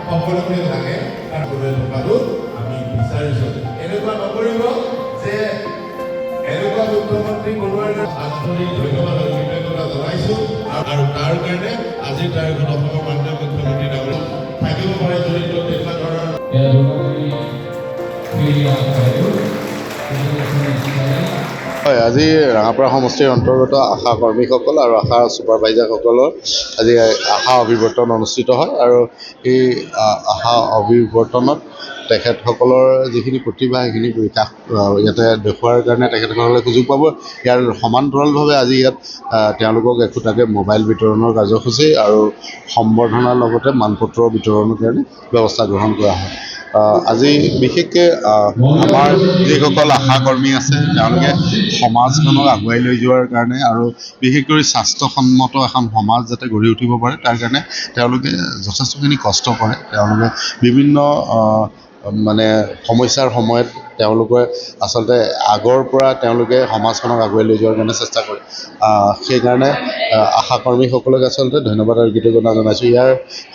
সকলোকে থাকে তাৰ কৰি থকাটো আমি বিচাৰিছোঁ। এনেকুৱা নকৰিব যে এনেকুৱা মুখ্যমন্ত্ৰী বনোৱাৰ আন্তৰিক ধন্যবাদ আৰু কৃতজ্ঞতা জনাইছোঁ আৰু তাৰ কাৰণে আজিৰ তাৰিখত অসমৰ মাননীয় মুখ্যমন্ত্ৰী ডাঙৰীয়া থাকিব পাৰে জড়িত তেনেকুৱা ধৰণৰ হয়, আজি ৰাঙাপাৰা সমষ্টিৰ অন্তৰ্গত আশা কৰ্মীসকল আৰু আশা ছুপাৰভাইজাৰসকলৰ আজি আশা অভিৱৰ্তন অনুষ্ঠিত হয় আৰু এই আশা অভিৱৰ্তনত তেখেতসকলৰ যিখিনি প্ৰতিভা সেইখিনি বিকাশ ইয়াতে দেখুওৱাৰ কাৰণে তেখেতসকলে সুযোগ পাব। ইয়াৰ সমান্তৰালভাৱে আজি ইয়াত তেওঁলোকক একোটাকৈ মোবাইল বিতৰণৰ কাৰ্যসূচী আৰু সম্বৰ্ধনাৰ লগতে মানপত্ৰ বিতৰণৰ কাৰণে ব্যৱস্থা গ্ৰহণ কৰা হয়। আজি বিশেষকৈ আমাৰ যিসকল আশাকৰ্মী আছে তেওঁলোকে সমাজখনক আগুৱাই লৈ যোৱাৰ কাৰণে আৰু বিশেষকৈ স্বাস্থ্যসন্মত এখন সমাজ যাতে গঢ়ি উঠিব পাৰে তাৰ কাৰণে তেওঁলোকে যথেষ্টখিনি কষ্ট কৰে। তেওঁলোকে বিভিন্ন মানে সমস্যাৰ সময়ত তেওঁলোকে আচলতে আগৰ পৰা তেওঁলোকে সমাজখনক আগুৱাই লৈ যোৱাৰ কাৰণে চেষ্টা কৰে। সেইকাৰণে আশাকৰ্মীসকলক আচলতে ধন্যবাদ আৰু কৃতজ্ঞতা জনাইছোঁ। ইয়াৰ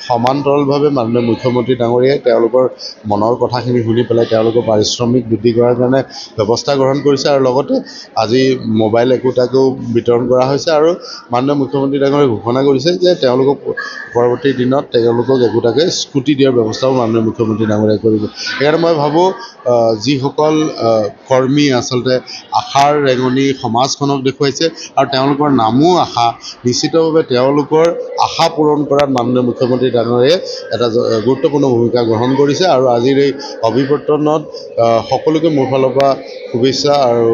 সমান্তৰালভাৱে মাননীয় মুখ্যমন্ত্ৰী ডাঙৰীয়াই তেওঁলোকৰ মনৰ কথাখিনি শুনি পেলাই তেওঁলোকৰ পাৰিশ্ৰমিক বৃদ্ধি কৰাৰ কাৰণে ব্যৱস্থা গ্ৰহণ কৰিছে আৰু লগতে আজি মোবাইল একোটাকৈও বিতৰণ কৰা হৈছে আৰু মাননীয় মুখ্যমন্ত্ৰী ডাঙৰীয়াই ঘোষণা কৰিছে যে তেওঁলোকক পৰৱৰ্তী দিনত তেওঁলোকক একোটাকৈ স্কুটি দিয়াৰ ব্যৱস্থাও মাননীয় মুখ্যমন্ত্ৰী ডাঙৰীয়াই কৰিব। সেইকাৰণে মই ভাবোঁ যিসকল কৰ্মী আচলতে আশাৰ ৰেঙনি সমাজখনক দেখুৱাইছে আৰু তেওঁলোকৰ নামো আশা, নিশ্চিতভাৱে তেওঁলোকৰ আশা পূৰণ কৰাত মাননীয় মুখ্যমন্ত্ৰী ডাঙৰীয়াই এটা গুৰুত্বপূৰ্ণ ভূমিকা গ্ৰহণ কৰিছে আৰু আজিৰ এই অভিৱৰ্তনত সকলোকে মোৰ ফালৰ পৰা শুভেচ্ছা আৰু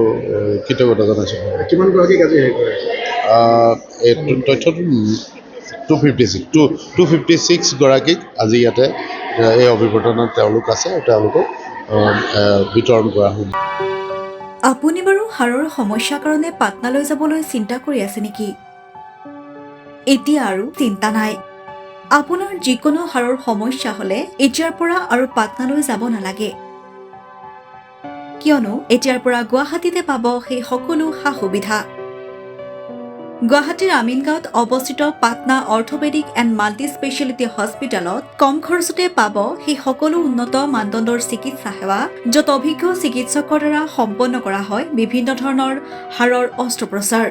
কৃতজ্ঞতা জনাইছোঁ। কিমানগৰাকীক আজি হেৰি কৰে? এই তথ্যটো 256 গৰাকীক আজি ইয়াতে এই অভিৱৰ্তনত তেওঁলোক আছে আৰু তেওঁলোকক বিতৰণ কৰা হ'ব। আপুনি বাৰু হাড়ৰ সমস্যাৰ কাৰণে পাটনালৈ যাবলৈ চিন্তা কৰি আছে নেকি? এতিয়া আৰু চিন্তা নাই। আপোনাৰ যিকোনো হাড়ৰ সমস্যা হ'লে এতিয়াৰ পৰা আৰু পাটনালৈ যাব নালাগে, কিয়নো এতিয়াৰ পৰা গুৱাহাটীতে পাব সেই সকলো সা সুবিধা। গুৱাহাটীৰ আমিনগাঁৱত অৱস্থিত Patna orthopaedic and multi speciality হস্পিটেলত কম খৰচতে পাব সেই সকলো উন্নত মানদণ্ডৰ চিকিৎসা সেৱা, য'ত অভিজ্ঞ চিকিৎসকৰ দ্বাৰা সম্পন্ন কৰা হয় বিভিন্ন ধৰণৰ হাড়ৰ অস্ত্ৰোপচাৰ।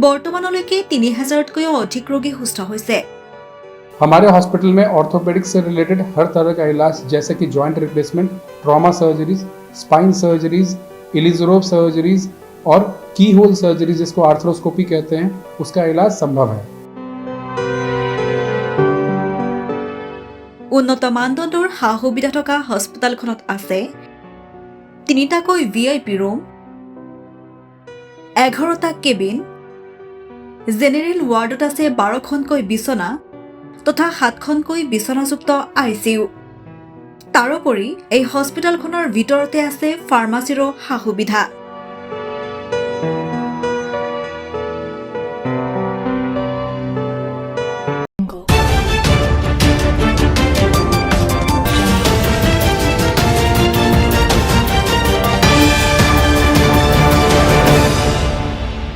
বৰ্তমানলৈকে 3000তকৈও অধিক ৰোগী সুস্থ হৈছে। हमारे हॉस्पिटल में ऑर्थोपेडिक से रिलेटेड हर तरह का इलाज जैसे कि joint replacement, trauma surgeries, spine surgeries, Ilizarov surgeries और की होल सर्जरी जिसको आर्थ्रोस्कोपी कहते हैं उसका इलाज संभव है। উন্নত মানদণ্ডৰ সা সুবিধা থকা হস্পিটেলখনত আছে 3টাকৈ VIP ৰুম, 11টা কেবিন, জেনেৰেল ৱাৰ্ডত আছে 12খনকৈ বিচনা তথা 7খনকৈ বিচনাযুক্ত ICU। তাৰোপৰি এই হস্পিটেলখনৰ ভিতৰতে আছে ফাৰ্মাচীৰো সা সুবিধা।